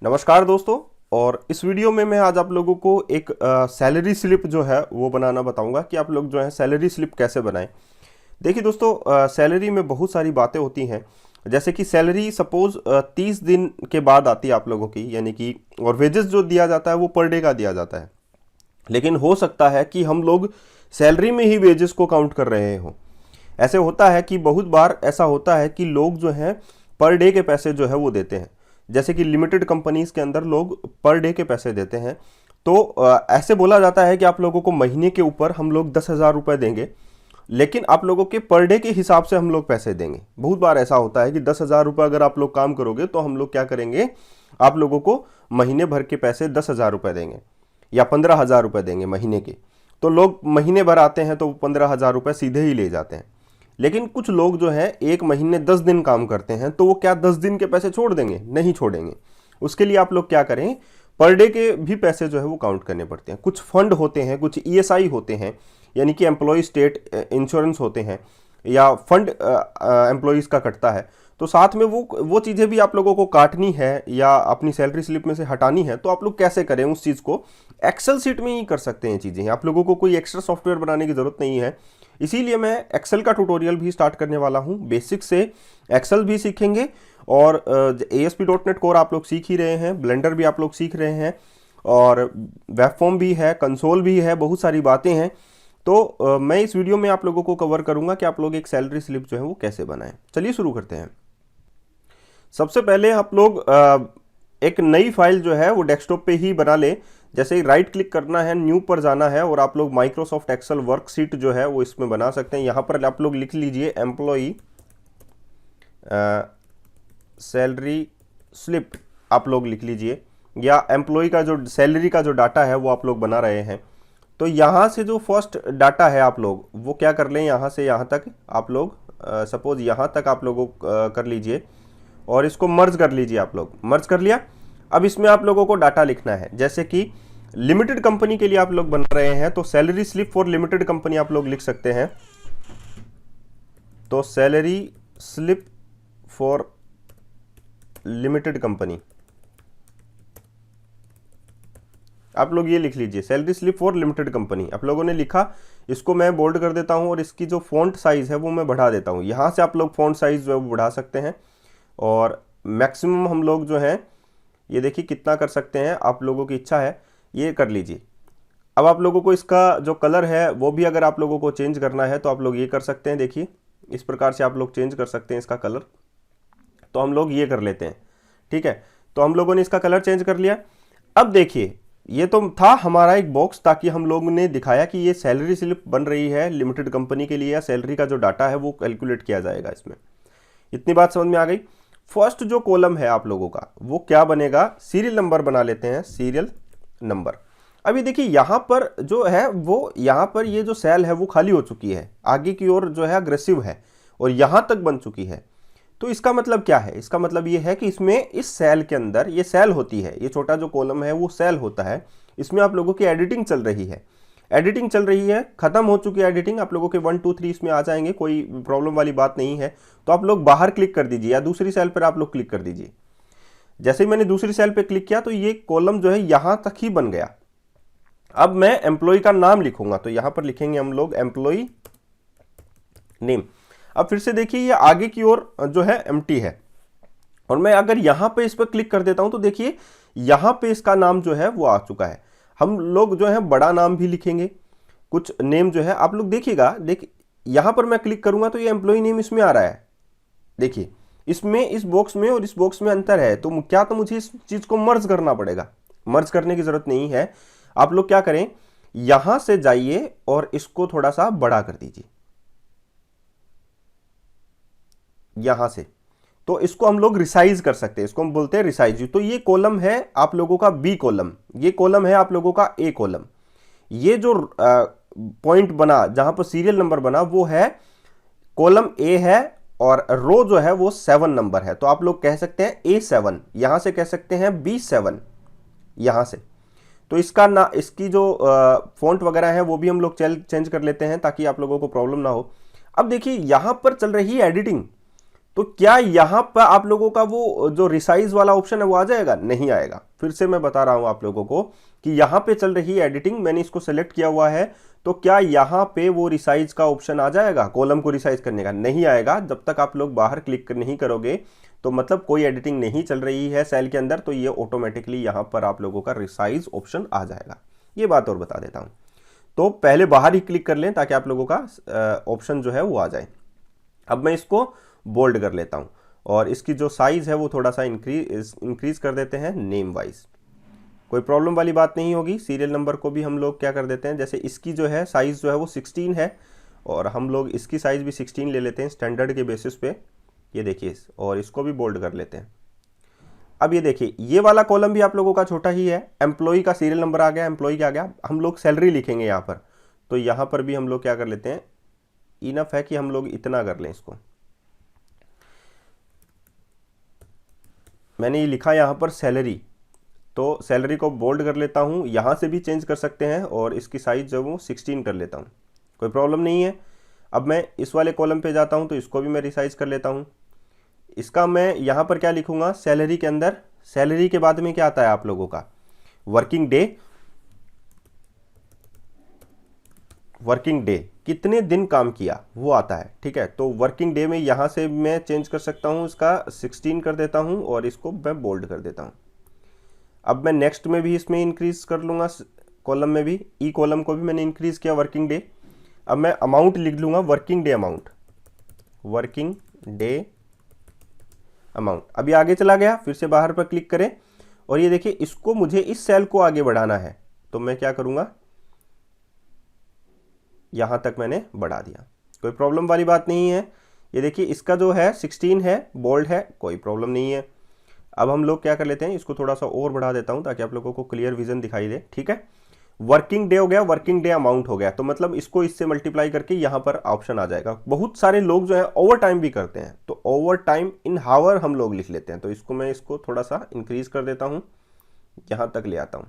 नमस्कार दोस्तों। और इस वीडियो में मैं आज आप लोगों को एक सैलरी स्लिप जो है वो बनाना बताऊंगा कि आप लोग जो है सैलरी स्लिप कैसे बनाएं। देखिए दोस्तों, सैलरी में बहुत सारी बातें होती हैं। जैसे कि सैलरी सपोज 30 दिन के बाद आती है आप लोगों की, यानी कि और वेजेस जो दिया जाता है वो पर डे का दिया जाता है। लेकिन हो सकता है कि हम लोग सैलरी में ही वेजेस को काउंट कर रहे हों। ऐसे होता है कि बहुत बार ऐसा होता है कि लोग जो हैं पर डे के पैसे जो है वो देते हैं। जैसे कि लिमिटेड कंपनीज के अंदर लोग पर डे के पैसे देते हैं। तो ऐसे बोला जाता है कि आप लोगों को महीने के ऊपर हम लोग 10,000 रुपये देंगे, लेकिन आप लोगों के पर डे के हिसाब से हम लोग पैसे देंगे। बहुत बार ऐसा होता है कि 10,000 रुपये अगर आप लोग काम करोगे तो हम लोग क्या करेंगे, आप लोगों को महीने भर के पैसे 10,000 रुपये देंगे या 15,000 रुपये देंगे महीने के। तो लोग महीने भर आते हैं तो 15,000 रुपये सीधे ही ले जाते हैं। लेकिन कुछ लोग जो है एक महीने 10 दिन काम करते हैं, तो वो क्या 10 दिन के पैसे छोड़ देंगे? नहीं छोड़ेंगे। उसके लिए आप लोग क्या करें, पर डे के भी पैसे जो है वो काउंट करने पड़ते हैं। कुछ फंड होते हैं, कुछ ईएसआई होते हैं, यानी कि एम्प्लॉय स्टेट इंश्योरेंस होते हैं, या फंड एम्प्लॉयज़ का कटता है। तो साथ में वो चीज़ें भी आप लोगों को काटनी है या अपनी सैलरी स्लिप में से हटानी है। तो आप लोग कैसे करें उस चीज़ को? एक्सेल शीट में ही कर सकते हैं चीज़ें। आप लोगों को कोई एक्स्ट्रा सॉफ्टवेयर बनाने की ज़रूरत नहीं है। इसीलिए मैं एक्सेल का ट्यूटोरियल भी स्टार्ट करने वाला हूं। बेसिक से एक्सेल भी सीखेंगे और ASP.NET कोर आप लोग सीख ही रहे हैं, ब्लेंडर भी आप लोग सीख रहे हैं, और वेबफॉर्म भी है, कंसोल भी है, बहुत सारी बातें हैं। तो मैं इस वीडियो में आप लोगों को कवर करूंगा कि आप लोग एक सैलरी स्लिप जो है वो कैसे बनाएं। चलिए शुरू करते हैं। सबसे पहले आप लोग एक नई फाइल जो है वो डेस्कटॉप पे ही बना ले। जैसे ही राइट क्लिक करना है, न्यू पर जाना है, और आप लोग माइक्रोसॉफ्ट एक्सेल वर्कशीट जो है वो इसमें बना सकते हैं। यहाँ पर आप लोग लिख लीजिए एम्प्लॉई सैलरी स्लिप, आप लोग लिख लीजिए, या एम्प्लॉई का जो सैलरी का जो डाटा है वो आप लोग बना रहे हैं। तो यहाँ से जो फर्स्ट डाटा है आप लोग वो क्या कर लें, यहाँ से यहाँ तक आप लोग सपोज यहाँ तक आप लोगों कर लीजिए और इसको मर्ज कर लीजिए। आप लोग मर्ज कर लिया। अब इसमें आप लोगों को डाटा लिखना है। जैसे कि लिमिटेड कंपनी के लिए आप लोग बना रहे हैं तो salary slip for limited company आप लोग लिख सकते हैं। तो salary slip for limited company आप लोग ये लिख लीजिए, salary slip for limited company. आप लोगों ने लिखा, इसको मैं बोल्ड कर देता हूं और इसकी जो फॉन्ट साइज है वो मैं बढ़ा देता हूं। यहां से आप लोग फॉन्ट साइज जो है वो बढ़ा सकते हैं, और मैक्सिमम हम लोग जो है ये देखिए कितना कर सकते हैं, आप लोगों की इच्छा है, ये कर लीजिए। अब आप लोगों को इसका जो कलर है वो भी अगर आप लोगों को चेंज करना है तो आप लोग ये कर सकते हैं। देखिए इस प्रकार से आप लोग चेंज कर सकते हैं इसका कलर। तो हम लोग ये कर लेते हैं, ठीक है। तो हम लोगों ने इसका कलर चेंज कर लिया। अब देखिए ये तो था हमारा एक बॉक्स, ताकि हम लोगों ने दिखाया कि ये सैलरी स्लिप बन रही है लिमिटेड कंपनी के लिए, या सैलरी का जो डाटा है वो कैलकुलेट किया जाएगा इसमें। इतनी बात समझ में आ गई। फर्स्ट जो कॉलम है आप लोगों का वो क्या बनेगा, सीरियल नंबर बना लेते हैं, सीरियल नंबर। अभी देखिए यहाँ पर जो है वो, यहाँ पर ये जो सेल है वो खाली हो चुकी है, आगे की ओर जो है अग्रेसिव है और यहाँ तक बन चुकी है। तो इसका मतलब क्या है? इसका मतलब ये है कि इसमें इस सेल के अंदर, ये सेल होती है, ये छोटा जो कॉलम है वो सेल होता है, इसमें आप लोगों की एडिटिंग चल रही है। एडिटिंग चल रही है, खत्म हो चुकी है एडिटिंग, आप लोगों के 1 2 3 इसमें आ जाएंगे, कोई प्रॉब्लम वाली बात नहीं है। तो आप लोग बाहर क्लिक कर दीजिए या दूसरी सेल पर आप लोग क्लिक कर दीजिए। जैसे ही मैंने दूसरी सेल पे क्लिक किया तो ये कॉलम जो है यहां तक ही बन गया। अब मैं एम्प्लॉय का नाम लिखूंगा, तो यहां पर लिखेंगे हम लोग एम्प्लॉय नेम। अब फिर से देखिए ये आगे की ओर जो है एम्प्टी है, और मैं अगर यहां पे इस पर क्लिक कर देता हूं तो देखिए यहां पे इसका नाम जो है वो आ चुका है। हम लोग जो है बड़ा नाम भी लिखेंगे, कुछ नेम जो है आप लोग देखिएगा। देखिए यहां पर मैं क्लिक करूंगा तो ये एम्प्लॉय नेम इसमें आ रहा है। देखिए इसमें, इस बॉक्स में और इस बॉक्स में अंतर है। तो क्या, तो मुझे इस चीज को मर्ज करना पड़ेगा। मर्ज करने की जरूरत नहीं है। आप लोग क्या करें, यहां से जाइए और इसको थोड़ा सा बड़ा कर दीजिए, यहां से। तो इसको हम लोग रिसाइज कर सकते हैं, इसको हम बोलते हैं रिसाइज। तो ये कॉलम है आप लोगों का बी कॉलम, ये कॉलम है आप लोगों का ए कॉलम। ये जो पॉइंट बना जहां पर सीरियल नंबर बना वो है कॉलम ए है, और रो जो है वो 7 नंबर है। तो आप लोग कह सकते हैं A7, यहां से कह सकते हैं B7 यहां से। तो इसका ना, इसकी जो फॉन्ट वगैरह है वो भी हम लोग चेंज कर लेते हैं ताकि आप लोगों को प्रॉब्लम ना हो। अब देखिए यहां पर चल रही है एडिटिंग, तो क्या यहाँ पर आप लोगों का वो जो रिसाइज वाला ऑप्शन है वो आ जाएगा? नहीं आएगा। फिर से मैं बता रहा हूं आप लोगों को कि यहाँ पे चल रही है एडिटिंग, मैंने इसको सेलेक्ट किया हुआ है, तो क्या यहाँ पे वो रिसाइज का ऑप्शन आ जाएगा, कॉलम को रिसाइज करने का? नहीं आएगा। जब तक आप लोग बाहर क्लिक नहीं करोगे तो मतलब कोई एडिटिंग नहीं चल रही है सेल के अंदर, तो ये ऑटोमेटिकली यहाँ पर आप लोगों का रिसाइज ऑप्शन आ जाएगा। ये बात और बता देता हूँ। तो पहले बाहर ही क्लिक कर लें ताकि आप लोगों का ऑप्शन जो है वो आ जाए। अब मैं इसको बोल्ड कर लेता हूँ और इसकी जो साइज है वो थोड़ा सा इंक्रीज कर देते हैं नेम वाइज। कोई प्रॉब्लम वाली बात नहीं होगी। सीरियल नंबर को भी हम लोग क्या कर देते हैं, जैसे इसकी जो है साइज़ जो है वो 16 है और हम लोग इसकी साइज़ भी 16 ले लेते हैं स्टैंडर्ड के बेसिस पे। ये देखिए, और इसको भी बोल्ड कर लेते हैं। अब ये देखिए, ये वाला कॉलम भी आप लोगों का छोटा ही है। एम्प्लॉई का सीरियल नंबर आ गया, एम्प्लॉई का आ गया। हम लोग सैलरी लिखेंगे यहाँ पर, तो यहाँ पर भी हम लोग क्या कर लेते हैं, इनफ है कि हम लोग इतना कर लें इसको। मैंने ये लिखा यहाँ पर सैलरी, तो सैलरी को बोल्ड कर लेता हूँ। यहाँ से भी चेंज कर सकते हैं और इसकी साइज़ जो वो 16 कर लेता हूँ, कोई प्रॉब्लम नहीं है। अब मैं इस वाले कॉलम पे जाता हूँ तो इसको भी मैं रिसाइज कर लेता हूँ। इसका मैं यहाँ पर क्या लिखूँगा, सैलरी के अंदर, सैलरी के बाद में क्या आता है आप लोगों का, वर्किंग डे। वर्किंग डे, कितने दिन काम किया वो आता है, ठीक है। तो वर्किंग डे में यहाँ से मैं चेंज कर सकता हूँ, इसका 16 कर देता हूँ और इसको मैं बोल्ड कर देता हूँ। अब मैं नेक्स्ट में भी इसमें इंक्रीज कर लूँगा, कॉलम में भी, ई कॉलम को भी मैंने इंक्रीज किया वर्किंग डे। अब मैं अमाउंट लिख लूँगा, working day amount, working day amount. अभी आगे चला गया, फिर से बाहर पर क्लिक करें और ये देखिए, इसको मुझे इस सेल को आगे बढ़ाना है, तो मैं क्या करूँगा, यहाँ तक मैंने बढ़ा दिया। कोई प्रॉब्लम वाली बात नहीं है। ये देखिए, इसका जो है 16 है, बोल्ड है, कोई प्रॉब्लम नहीं है। अब हम लोग क्या कर लेते हैं, इसको थोड़ा सा और बढ़ा देता हूं ताकि आप लोगों को क्लियर विजन दिखाई दे, ठीक है। वर्किंग डे हो गया, वर्किंग डे अमाउंट हो गया, तो मतलब इसको इससे मल्टीप्लाई करके यहाँ पर ऑप्शन आ जाएगा। बहुत सारे लोग जो है ओवर टाइम भी करते हैं, तो ओवर टाइम इन हावर हम लोग लिख लेते हैं। तो इसको मैं इसको थोड़ा सा इंक्रीज कर देता हूँ, यहाँ तक ले आता हूँ।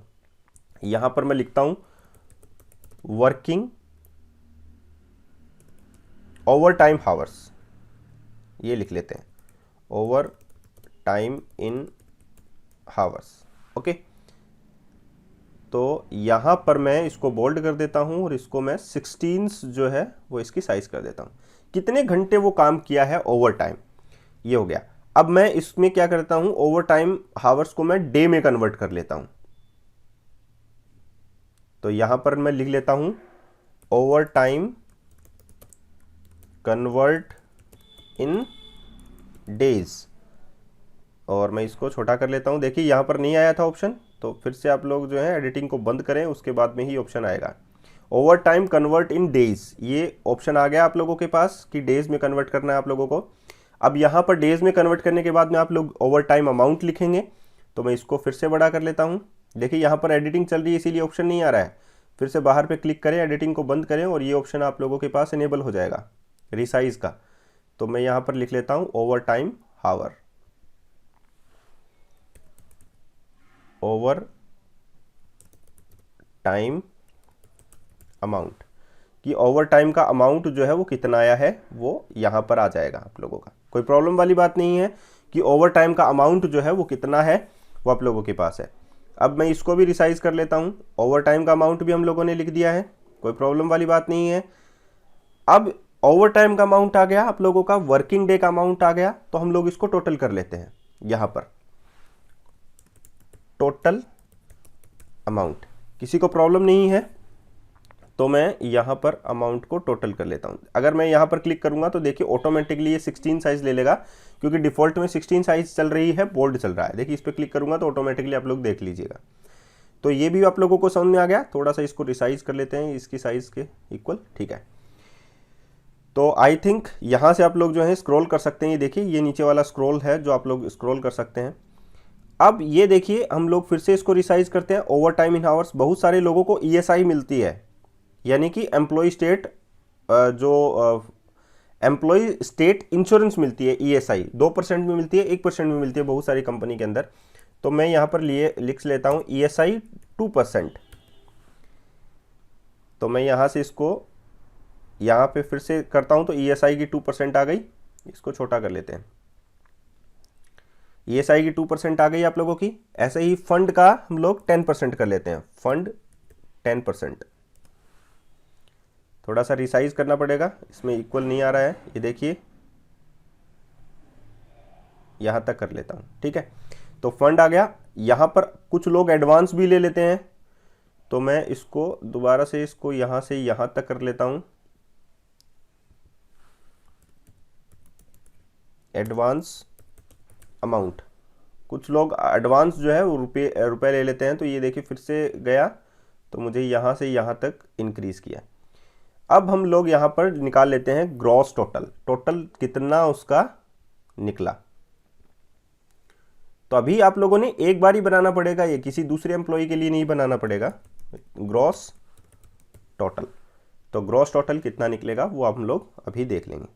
यहाँ पर मैं लिखता हूँ वर्किंग ओवर टाइम हावर्स, ये लिख लेते हैं, over time in hours, okay. तो यहाँ पर मैं इसको बोल्ड कर देता हूँ और इसको मैं 16 जो है वो इसकी साइज कर देता हूँ। कितने घंटे वो काम किया है ओवर टाइम, ये हो गया। अब मैं इसमें क्या करता हूँ, ओवर टाइम हावर्स को मैं डे में कन्वर्ट कर लेता हूँ। तो यहाँ पर मैं लिख लेता हूँ over time convert in days, और मैं इसको छोटा कर लेता हूँ। देखिए, यहाँ पर नहीं आया था ऑप्शन, तो फिर से आप लोग जो है एडिटिंग को बंद करें, उसके बाद में ही ऑप्शन आएगा over time convert in days. ये ऑप्शन आ गया आप लोगों के पास कि डेज में कन्वर्ट करना है आप लोगों को। अब यहाँ पर डेज में कन्वर्ट करने के बाद में आप लोग ओवर टाइम अमाउंट लिखेंगे, तो मैं इसको फिर से बड़ा कर लेता हूँ। देखिए, यहाँ पर एडिटिंग चल रही है इसीलिए ऑप्शन नहीं आ रहा है। फिर से बाहर पे क्लिक करें, एडिटिंग को बंद करें और ये ऑप्शन आप लोगों के पास इनेबल हो जाएगा रिसाइज का। तो मैं यहाँ पर लिख लेता हूँ ओवर टाइम हावर, ओवर टाइम अमाउंट, कि ओवर टाइम का अमाउंट जो है वो कितना आया है वो यहाँ पर आ जाएगा आप लोगों का। कोई प्रॉब्लम वाली बात नहीं है कि ओवर टाइम का अमाउंट जो है वो कितना है वो आप लोगों के पास है। अब मैं इसको भी रिसाइज कर लेता हूँ, ओवर टाइम का अमाउंट भी हम लोगों ने लिख दिया है, कोई प्रॉब्लम वाली बात नहीं है। अब ओवर टाइम का अमाउंट आ गया आप लोगों का, वर्किंग डे का अमाउंट आ गया, तो हम लोग इसको टोटल कर लेते हैं। यहाँ पर टोटल अमाउंट, किसी को प्रॉब्लम नहीं है, तो मैं यहाँ पर अमाउंट को टोटल कर लेता हूँ। अगर मैं यहाँ पर क्लिक करूँगा तो देखिए ऑटोमेटिकली ये 16 साइज ले लेगा, क्योंकि डिफ़ॉल्ट में 16 साइज चल रही है, बोल्ड चल रहा है। देखिए, इस पर क्लिक करूँगा तो ऑटोमेटिकली आप लोग देख लीजिएगा। तो ये भी आप लोगों को समझ में आ गया। थोड़ा सा इसको रिसाइज कर लेते हैं इसकी साइज़ के इक्वल, ठीक है। तो आई थिंक यहाँ से आप लोग जो है स्क्रॉल कर सकते हैं। ये देखिए, ये नीचे वाला स्क्रॉल है जो आप लोग स्क्रॉल कर सकते हैं। अब ये देखिए, हम लोग फिर से इसको रिसाइज करते हैं। ओवर टाइम इन आवर्स, बहुत सारे लोगों को ईएसआई मिलती है, यानी कि एम्प्लॉय स्टेट जो एम्प्लॉय स्टेट इंश्योरेंस मिलती है, ईएसआई 2% में मिलती है, 1% में मिलती है बहुत सारी कंपनी के अंदर। तो मैं यहाँ पर लिख लेता हूँ ईएसआई 2%। तो मैं यहाँ से इसको यहाँ पे फिर से करता हूँ तो ईएसआई की 2% आ गई। इसको छोटा कर लेते हैं, ESI की 2% आ गई आप लोगों की। ऐसे ही फंड का हम लोग 10% कर लेते हैं, फंड 10%। थोड़ा सा रिसाइज करना पड़ेगा, इसमें इक्वल नहीं आ रहा है, ये देखिए यहाँ तक कर लेता हूँ, ठीक है। तो फंड आ गया। यहाँ पर कुछ लोग एडवांस भी ले लेते हैं, तो मैं इसको दोबारा से इसको यहाँ से यहाँ तक कर लेता हूँ, एडवांस अमाउंट। कुछ लोग एडवांस जो है वो रुपए ले लेते हैं, तो ये देखिए फिर से गया, तो मुझे यहाँ से यहाँ तक इंक्रीज किया। अब हम लोग यहाँ पर निकाल लेते हैं ग्रॉस टोटल, टोटल कितना उसका निकला। तो अभी आप लोगों ने एक बार ही बनाना पड़ेगा, ये किसी दूसरे एम्प्लॉय के लिए नहीं बनाना पड़ेगा। ग्रॉस टोटल, तो ग्रॉस टोटल कितना निकलेगा वो हम लोग अभी देख लेंगे।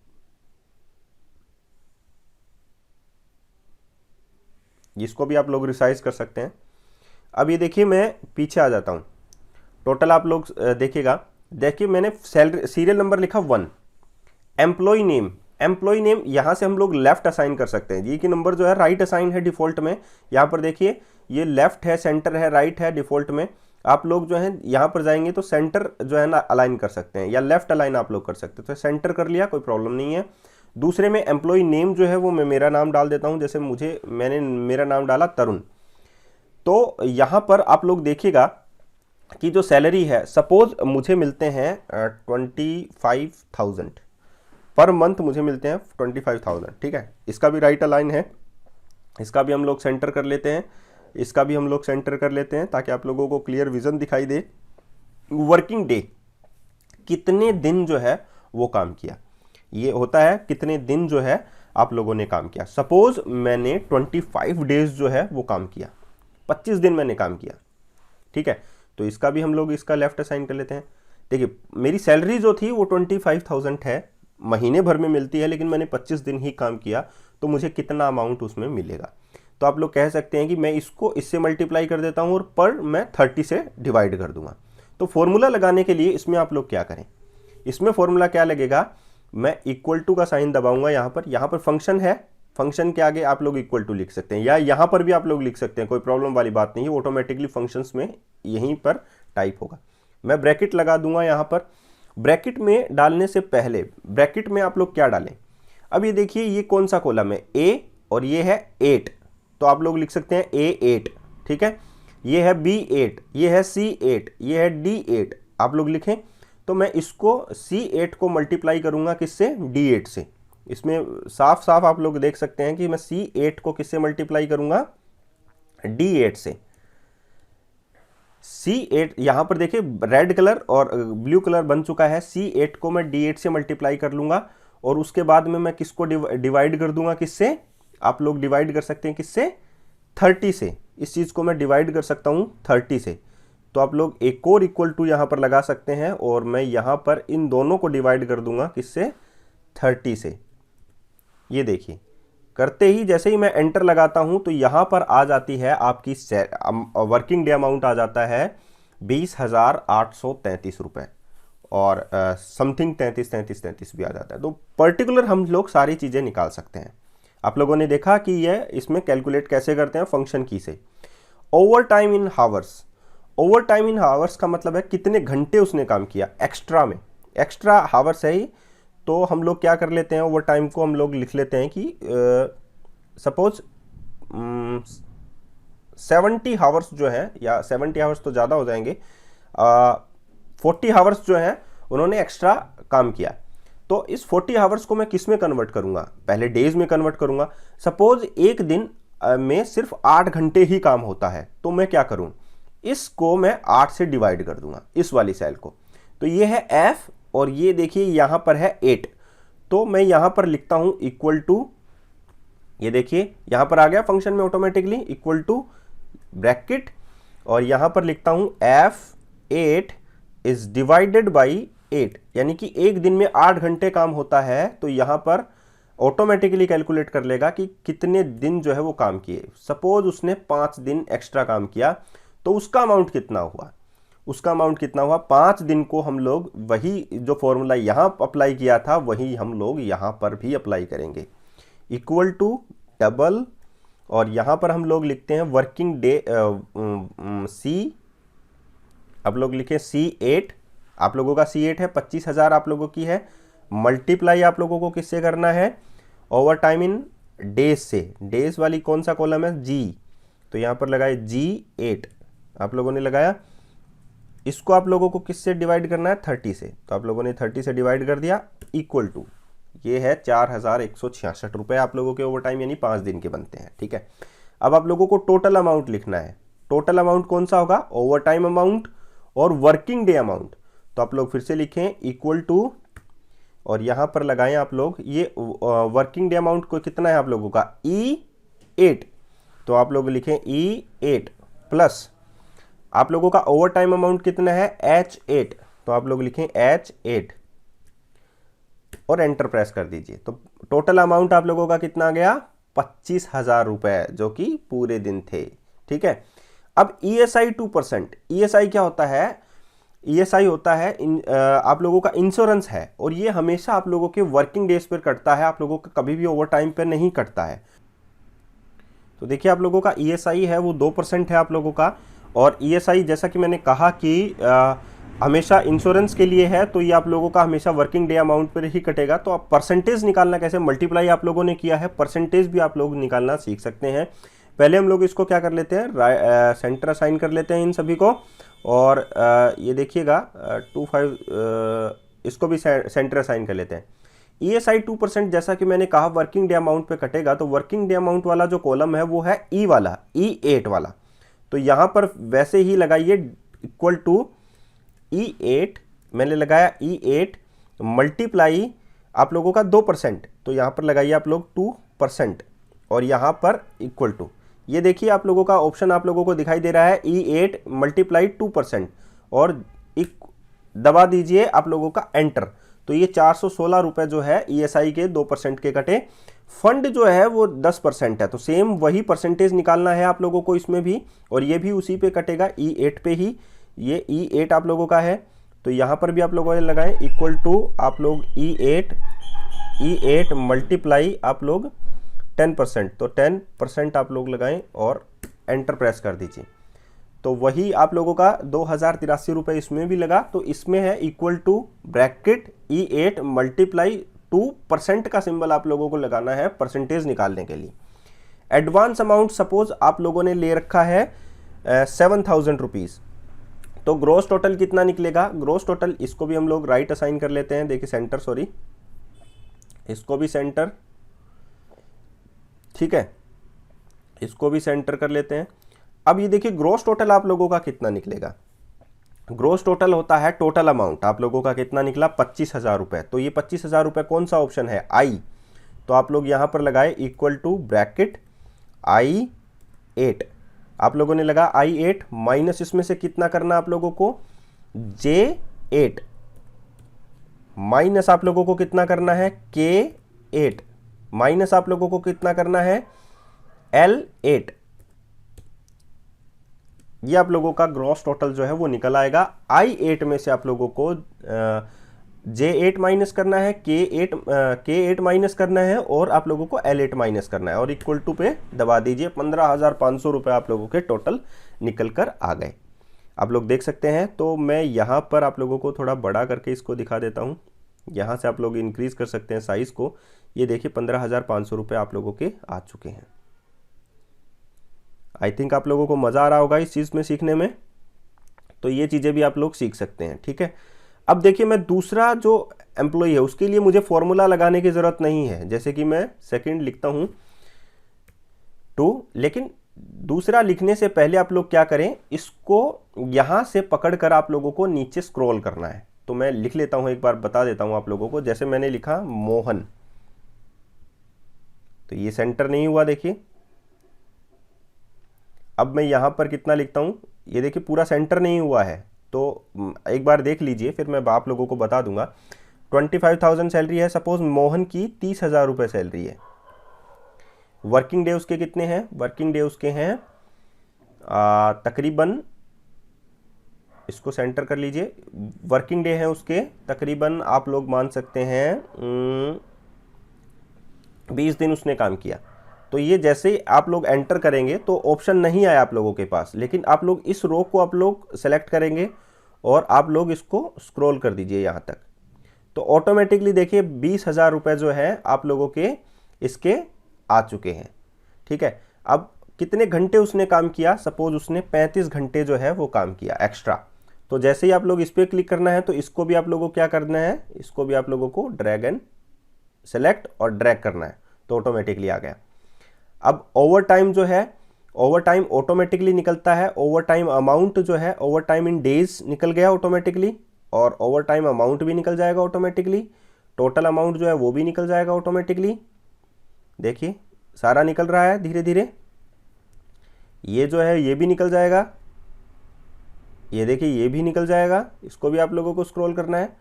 जिसको भी आप लोग रिसाइज कर सकते हैं। अब ये देखिए मैं पीछे आ जाता हूँ, टोटल आप लोग देखिएगा, देखिए मैंने सैलरी सीरियल नंबर लिखा 1, एम्प्लॉय नेम, एम्प्लॉय नेम यहाँ से हम लोग लेफ्ट असाइन कर सकते हैं। ये कि नंबर जो है राइट असाइन है डिफॉल्ट में, यहाँ पर देखिए ये लेफ्ट है, सेंटर है, राइट है डिफॉल्ट में। आप लोग जो है यहाँ पर जाएंगे तो सेंटर जो है ना अलाइन कर सकते हैं, या लेफ्ट अलाइन आप लोग कर सकते हैं, तो सेंटर कर लिया, कोई प्रॉब्लम नहीं है। दूसरे में एम्प्लॉय नेम जो है वो मैं मेरा नाम डाल देता हूँ, जैसे मैंने मेरा नाम डाला तरुण। तो यहाँ पर आप लोग देखिएगा कि जो सैलरी है, सपोज मुझे मिलते हैं 25,000 पर मंथ, मुझे मिलते हैं 25,000, ठीक है। इसका भी राइट अलाइन है, इसका भी हम लोग सेंटर कर लेते हैं, इसका भी हम लोग सेंटर कर लेते हैं, ताकि आप लोगों को क्लियर विजन दिखाई दे। वर्किंग डे, कितने दिन जो है वो काम किया, ये होता है कितने दिन जो है आप लोगों ने काम किया। सपोज मैंने 25 डेज जो है वो काम किया, 25 दिन मैंने काम किया, ठीक है। तो इसका भी हम लोग इसका लेफ्ट असाइन कर लेते हैं। देखिए मेरी सैलरी जो थी वो 25,000 है, महीने भर में मिलती है, लेकिन मैंने 25 दिन ही काम किया, तो मुझे कितना अमाउंट उसमें मिलेगा। तो आप लोग कह सकते हैं कि मैं इसको इससे मल्टीप्लाई कर देता हूँ और पर मैं 30 से डिवाइड कर दूंगा। तो फॉर्मूला लगाने के लिए इसमें आप लोग क्या करें, इसमें फॉर्मूला क्या लगेगा, मैं इक्वल टू का साइन दबाऊंगा। यहाँ पर फंक्शन है, फंक्शन के आगे आप लोग इक्वल टू लिख सकते हैं, या यहाँ पर भी आप लोग लिख सकते हैं, कोई प्रॉब्लम वाली बात नहीं है, ऑटोमेटिकली फंक्शंस में यहीं पर टाइप होगा। मैं ब्रैकेट लगा दूंगा यहाँ पर। ब्रैकेट में डालने से पहले ब्रैकेट में आप लोग क्या डालें, अब ये देखिए ये कौन सा कॉलम है, A, और ये है 8, तो आप लोग लिख सकते हैं A8, ठीक है। ये है B8, ये है C8, ये है D8, आप लोग लिखें। तो मैं इसको C8 को मल्टीप्लाई करूंगा किससे, D8 से। इसमें साफ साफ आप लोग देख सकते हैं कि मैं C8 को किससे मल्टीप्लाई करूंगा, D8 से। C8 यहाँ पर देखिए रेड कलर और ब्लू कलर बन चुका है, C8 को मैं D8 से मल्टीप्लाई कर लूंगा, और उसके बाद में मैं किसको डिवाइड कर दूंगा, किससे, आप लोग डिवाइड कर सकते हैं किससे, 30 से। इस चीज़ को मैं डिवाइड कर सकता हूँ 30 से। तो आप लोग एक और इक्वल टू यहाँ पर लगा सकते हैं, और मैं यहाँ पर इन दोनों को डिवाइड कर दूंगा किससे, 30 से। ये देखिए करते ही जैसे ही मैं एंटर लगाता हूं तो यहां पर आ जाती है आपकी वर्किंग डे अमाउंट आ जाता है 20,833 रुपए, और समथिंग 33 भी आ जाता है। तो पर्टिकुलर हम लोग सारी चीज़ें निकाल सकते हैं। आप लोगों ने देखा कि ये इसमें कैलकुलेट कैसे करते हैं, फंक्शन की से। Over time in hours, over time in hours का मतलब है कितने घंटे उसने काम किया एक्स्ट्रा में, एक्स्ट्रा हावर्स है ही। तो हम लोग क्या कर लेते हैं, ओवर टाइम को हम लोग लिख लेते हैं कि सपोज 70 हावर्स जो है, या 70 हावर्स तो ज़्यादा हो जाएंगे, 40 हावर्स जो है उन्होंने एक्स्ट्रा काम किया। तो इस 40 हावर्स को मैं किस में कन्वर्ट करूंगा, पहले डेज में कन्वर्ट करूंगा। सपोज एक दिन में सिर्फ 8 घंटे ही काम होता है, तो मैं क्या करूं, इसको मैं 8 से डिवाइड कर दूंगा, इस वाली सेल को। तो ये है F, और ये देखिए यहां पर है 8, तो मैं यहां पर लिखता हूं इक्वल टू, ये देखिए यहां पर आ गया फंक्शन में ऑटोमेटिकली, इक्वल टू ब्रैकेट, और यहां पर लिखता हूं F8 इज डिवाइडेड बाई 8, यानी कि एक दिन में 8 घंटे काम होता है, तो यहां पर ऑटोमेटिकली कैलकुलेट कर लेगा कि कितने दिन जो है वो काम किए। सपोज उसने 5 दिन एक्स्ट्रा काम किया, तो उसका अमाउंट कितना हुआ, उसका अमाउंट कितना हुआ, 5 दिन को हम लोग वही जो फॉर्मूला यहां अप्लाई किया था वही हम लोग यहां पर भी अप्लाई करेंगे, इक्वल टू डबल, और यहाँ पर हम लोग लिखते हैं वर्किंग डे सी, आप लोग लिखें C8, आप लोगों का C8 है 25,000 आप लोगों की है, मल्टीप्लाई आप लोगों को किससे करना है, ओवर टाइम इन डेज से। डेज वाली कौन सा कॉलम है, G, तो यहाँ पर लगाए G8 आप लोगों ने लगाया। इसको आप लोगों को किससे डिवाइड करना है, 30 से, तो आप लोगों ने 30 से डिवाइड कर दिया, इक्वल टू ये है 4,166 रुपये आप लोगों के ओवर टाइम यानी 5 दिन के बनते हैं। ठीक है, अब आप लोगों को टोटल अमाउंट लिखना है। टोटल अमाउंट कौन सा होगा, ओवर टाइम अमाउंट और वर्किंग डे अमाउंट। तो आप लोग फिर से लिखें इक्वल टू, और यहाँ पर लगाएं आप लोग ये वर्किंग डे अमाउंट को कितना है आप लोगों का, E8, तो आप लोग लिखें E8 प्लस आप लोगों का ओवर टाइम अमाउंट कितना है, H8, तो आप लोग लिखें H8 और एंटर प्रेस कर दीजिए। तो टोटल अमाउंट आप लोगों का कितना आ गया, 25,000 रुपए, जो कि पूरे दिन थे। ठीक है, अब ESI 2%, ESI क्या होता है, ESI होता है आप लोगों का इंश्योरेंस है, और ये हमेशा आप लोगों के वर्किंग डेज पर कटता है, आप लोगों का कभी भी ओवर टाइम पर नहीं कटता है। तो देखिए आप लोगों का ESI है वो 2% है आप लोगों का, और ESI जैसा कि मैंने कहा कि हमेशा इंश्योरेंस के लिए है, तो ये आप लोगों का हमेशा वर्किंग डे अमाउंट पर ही कटेगा। तो आप परसेंटेज निकालना कैसे, मल्टीप्लाई आप लोगों ने किया है, परसेंटेज भी आप लोग निकालना सीख सकते हैं। पहले हम लोग इसको क्या कर लेते हैं, सेंटर असाइन कर लेते हैं इन सभी को, और ये देखिएगा 25 इसको भी सेंटर असाइन कर लेते हैं। ESI 2% जैसा कि मैंने कहा वर्किंग डे अमाउंट पे कटेगा, तो वर्किंग डे अमाउंट वाला जो कॉलम है वो है E वाला, E8 वाला। तो यहाँ पर वैसे ही लगाइए इक्वल टू E8, मैंने लगाया E8 मल्टीप्लाई आप लोगों का 2%, तो यहाँ पर लगाइए आप लोग 2%, और यहाँ पर इक्वल टू, ये देखिए आप लोगों का ऑप्शन आप लोगों को दिखाई दे रहा है E8 मल्टीप्लाई 2%, और दबा दीजिए आप लोगों का एंटर। तो ये 416 रुपये जो है ESI के 2% के कटे। फंड जो है वो 10% है, तो सेम वही परसेंटेज निकालना है आप लोगों को इसमें भी, और ये भी उसी पे कटेगा E8 पे ही। ये E8 आप लोगों का है, तो यहाँ पर भी आप लोगों ने लगाए इक्वल टू आप लोग E8 मल्टीप्लाई आप लोग 10%, तो 10% आप लोग लगाएं और एंटर प्रेस कर दीजिए। तो वही आप लोगों का 2,083 रुपये इसमें भी लगा, तो इसमें है equal to bracket E8 multiply 2% का सिंबल आप लोगों को लगाना है परसेंटेज निकालने के लिए। एडवांस अमाउंट सपोज आप लोगों ने ले रखा है 7,000 रुपीज़, तो ग्रोस टोटल कितना निकलेगा, ग्रोस टोटल, इसको भी हम लोग राइट असाइन कर लेते हैं, देखिए सेंटर, सॉरी इसको भी सेंटर, ठीक है, इसको भी सेंटर कर लेते हैं। अब ये देखिए ग्रोस टोटल आप लोगों का कितना निकलेगा, ग्रोस टोटल होता है टोटल अमाउंट, आप लोगों का कितना निकला 25,000 रुपये। तो ये 25,000 रुपये कौन सा ऑप्शन है, I, तो आप लोग यहाँ पर लगाए इक्वल टू ब्रैकेट I8, आप लोगों ने लगा I8 माइनस इसमें से कितना करना आप लोगों को, J8 माइनस आप लोगों को कितना करना है, K8 माइनस आप लोगों को कितना करना है, L8। ये आप लोगों का ग्रॉस टोटल जो है वो निकल आएगा। I8 में से आप लोगों को J8 माइनस करना है, K8 माइनस करना है, और आप लोगों को L8 माइनस करना है, और इक्वल टू पे दबा दीजिए। 15,500 रुपये आप लोगों के टोटल निकल कर आ गए, आप लोग देख सकते हैं। तो मैं यहाँ पर आप लोगों को थोड़ा बड़ा करके इसको दिखा देता हूँ, यहाँ से आप लोग इंक्रीज़ कर सकते हैं साइज़ को। ये देखिए 15,500 रुपये आप लोगों के आ चुके हैं। आई थिंक आप लोगों को मज़ा आ रहा होगा इस चीज़ में सीखने में, तो ये चीज़ें भी आप लोग सीख सकते हैं। ठीक है, अब देखिए मैं दूसरा जो एम्प्लॉई है उसके लिए मुझे फॉर्मूला लगाने की ज़रूरत नहीं है, जैसे कि मैं सेकंड लिखता हूँ 2, लेकिन दूसरा लिखने से पहले आप लोग क्या करें, इसको यहाँ से पकड़ कर आप लोगों को नीचे स्क्रॉल करना है। तो मैं लिख लेता हूँ, एक बार बता देता हूँ आप लोगों को। जैसे मैंने लिखा मोहन, तो ये सेंटर नहीं हुआ, देखिए। अब मैं यहाँ पर कितना लिखता हूँ, ये देखिए पूरा सेंटर नहीं हुआ है, तो एक बार देख लीजिए, फिर मैं आप लोगों को बता दूंगा। 25,000 सैलरी है, सपोज मोहन की 30,000 रुपये सैलरी है। वर्किंग डे उसके कितने हैं, वर्किंग डे उसके हैं तकरीबन, इसको सेंटर कर लीजिए, वर्किंग डे है उसके तकरीबन आप लोग मान सकते हैं 20 दिन उसने काम किया। तो ये जैसे ही आप लोग एंटर करेंगे तो ऑप्शन नहीं आया आप लोगों के पास, लेकिन आप लोग इस रो को आप लोग सेलेक्ट करेंगे और आप लोग इसको स्क्रॉल कर दीजिए यहाँ तक, तो ऑटोमेटिकली देखिए 20,000 रुपये जो है आप लोगों के इसके आ चुके हैं। ठीक है, अब कितने घंटे उसने काम किया, सपोज उसने 35 घंटे जो है वो काम किया एक्स्ट्रा। तो जैसे ही आप लोग इस पर क्लिक करना है तो इसको भी आप लोगों को क्या करना है, इसको भी आप लोगों को ड्रैग एंड सेलेक्ट और ड्रैग करना है, तो ऑटोमेटिकली आ गया। अब ओवर टाइम जो है, ओवर टाइम ऑटोमेटिकली निकलता है, ओवर टाइम अमाउंट जो है ओवर टाइम इन डेज निकल गया ऑटोमेटिकली, और ओवर टाइम अमाउंट भी निकल जाएगा ऑटोमेटिकली, टोटल अमाउंट जो है वो भी निकल जाएगा ऑटोमेटिकली। देखिए सारा निकल रहा है धीरे धीरे, ये जो है ये भी निकल जाएगा, ये देखिए ये भी निकल जाएगा, इसको भी आप लोगों को स्क्रॉल करना है,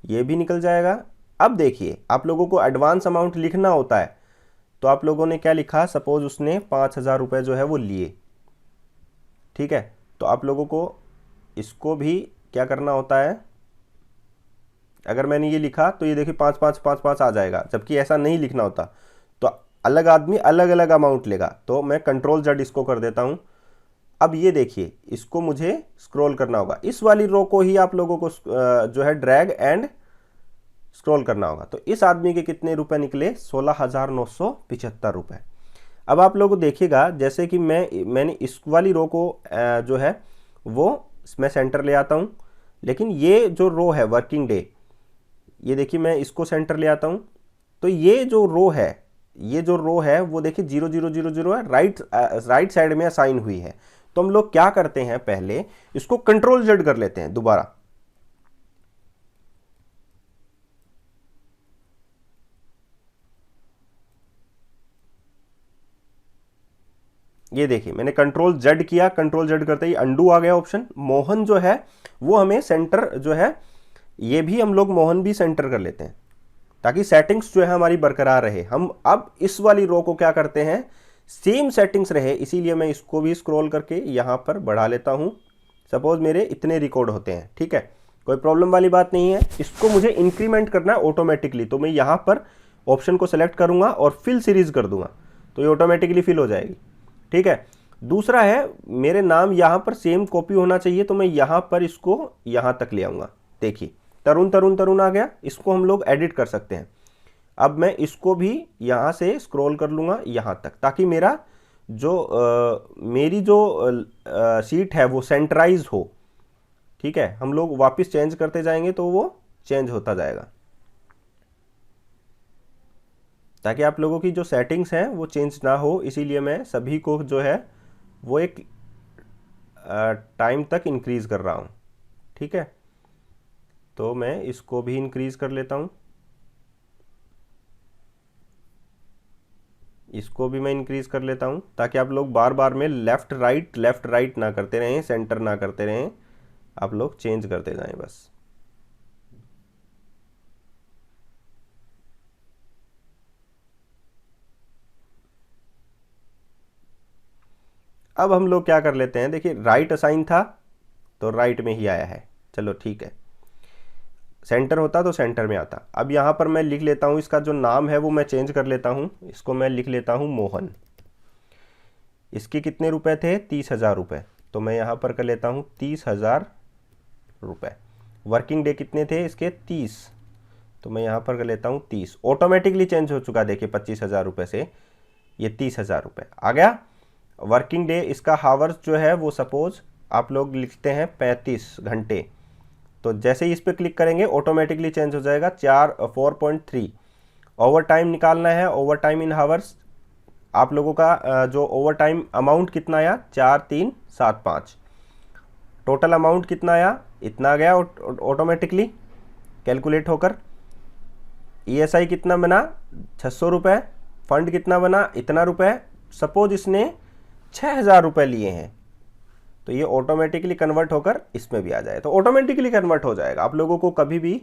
ये भी निकल जाएगा। अब देखिए आप लोगों को एडवांस अमाउंट लिखना होता है, तो आप लोगों ने क्या लिखा, सपोज उसने 5,000 रुपये जो है वो लिए। ठीक है, तो आप लोगों को इसको भी क्या करना होता है, अगर मैंने ये लिखा तो ये देखिए 5,5,5,5 आ जाएगा, जबकि ऐसा नहीं लिखना होता, तो अलग आदमी अलग अलग अमाउंट लेगा। तो मैं कंट्रोल Z इसको कर देता हूँ। अब ये देखिए इसको मुझे स्क्रॉल करना होगा, इस वाली रो को ही आप लोगों को जो है ड्रैग एंड स्क्रॉल करना होगा। तो इस आदमी के कितने रुपए निकले, 16,975 रुपये। अब आप लोग देखिएगा जैसे कि मैंने इस वाली रो को जो है वो मैं सेंटर ले आता हूँ, लेकिन ये जो रो है वर्किंग डे, ये देखिए मैं इसको सेंटर ले आता हूँ, तो ये जो रो है वो देखिए 0,0,0,0 है, राइट साइड में असाइन हुई है। तो हम लोग क्या करते हैं, पहले इसको कंट्रोल Z कर लेते हैं दोबारा। ये देखिए मैंने कंट्रोल Z किया, कंट्रोल Z करते ही अंडू आ गया ऑप्शन। मोहन जो है वो हमें सेंटर जो है, ये भी हम लोग मोहन भी सेंटर कर लेते हैं ताकि सेटिंग्स जो है हमारी बरकरार रहे। हम अब इस वाली रो को क्या करते हैं, सेम सेटिंग्स रहे, इसीलिए मैं इसको भी स्क्रॉल करके यहाँ पर बढ़ा लेता हूँ। सपोज मेरे इतने रिकॉर्ड होते हैं, ठीक है, कोई प्रॉब्लम वाली बात नहीं है। इसको मुझे इंक्रीमेंट करना है ऑटोमेटिकली, तो मैं यहाँ पर ऑप्शन को सेलेक्ट करूँगा और फिल सीरीज कर दूंगा, तो ये ऑटोमेटिकली फिल हो जाएगी। ठीक है, दूसरा है मेरे नाम यहाँ पर सेम कॉपी होना चाहिए, तो मैं यहाँ पर इसको यहाँ तक ले आऊँगा। देखिए तरुण तरुण तरुण आ गया, इसको हम लोग एडिट कर सकते हैं। अब मैं इसको भी यहाँ से स्क्रॉल कर लूँगा यहाँ तक, ताकि मेरा जो मेरी जो सीट है वो सेंटराइज हो। ठीक है, हम लोग वापस चेंज करते जाएंगे तो वो चेंज होता जाएगा, ताकि आप लोगों की जो सेटिंग्स हैं वो चेंज ना हो। इसीलिए मैं सभी को जो है वो एक टाइम तक इंक्रीज़ कर रहा हूँ। ठीक है, तो मैं इसको भी इंक्रीज़ कर लेता हूँ, इसको भी मैं इंक्रीज़ कर लेता हूँ, ताकि आप लोग बार बार में लेफ़्ट राइट ना करते रहें, सेंटर ना करते रहें, आप लोग चेंज करते जाएं बस। अब हम लोग क्या कर लेते हैं, देखिए राइट असाइन था तो राइट में ही आया है, चलो ठीक है, सेंटर होता तो सेंटर में आता। अब यहाँ पर मैं लिख लेता हूँ, इसका जो नाम है वो मैं चेंज कर लेता हूँ, इसको मैं लिख लेता हूँ मोहन। इसके कितने रुपए थे, 30,000 रुपये, तो मैं यहाँ पर कर लेता हूँ 30,000 रुपये। वर्किंग डे कितने थे इसके, 30, तो मैं यहाँ पर कर लेता हूँ 30। ऑटोमेटिकली चेंज हो चुका, देखिए 25,000 रुपये से ये 30,000 रुपये आ गया। वर्किंग डे इसका हावर्स जो है वो सपोज आप लोग लिखते हैं 35 घंटे, तो जैसे ही इस पर क्लिक करेंगे ऑटोमेटिकली चेंज हो जाएगा 4.3। ओवर टाइम निकालना है, ओवर टाइम इन हावर्स, आप लोगों का जो ओवर टाइम अमाउंट कितना आया, 4,375। टोटल अमाउंट कितना आया, इतना गया ऑटोमेटिकली कैलकुलेट होकर। ESI कितना बना, 600 रुपये। फंड कितना बना, इतना रुपये। सपोज इसने 6,000 रुपये लिए हैं, तो ये ऑटोमेटिकली कन्वर्ट होकर इसमें भी आ जाए, तो ऑटोमेटिकली कन्वर्ट हो जाएगा। आप लोगों को कभी भी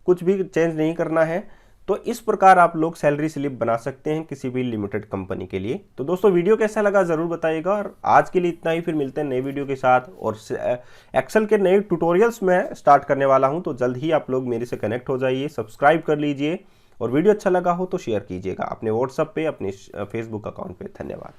कुछ भी चेंज नहीं करना है। तो इस प्रकार आप लोग सैलरी स्लिप बना सकते हैं किसी भी लिमिटेड कंपनी के लिए। तो दोस्तों वीडियो कैसा लगा ज़रूर बताइएगा, और आज के लिए इतना ही, फिर मिलते हैं नए वीडियो के साथ। और एक्सेल के नए ट्यूटोरियल्स मैं स्टार्ट करने वाला हूं, तो जल्द ही आप लोग मेरे से कनेक्ट हो जाइए, सब्सक्राइब कर लीजिए और वीडियो अच्छा लगा हो तो शेयर कीजिएगा अपने व्हाट्सएप पे, अपने फेसबुक अकाउंट पे। धन्यवाद।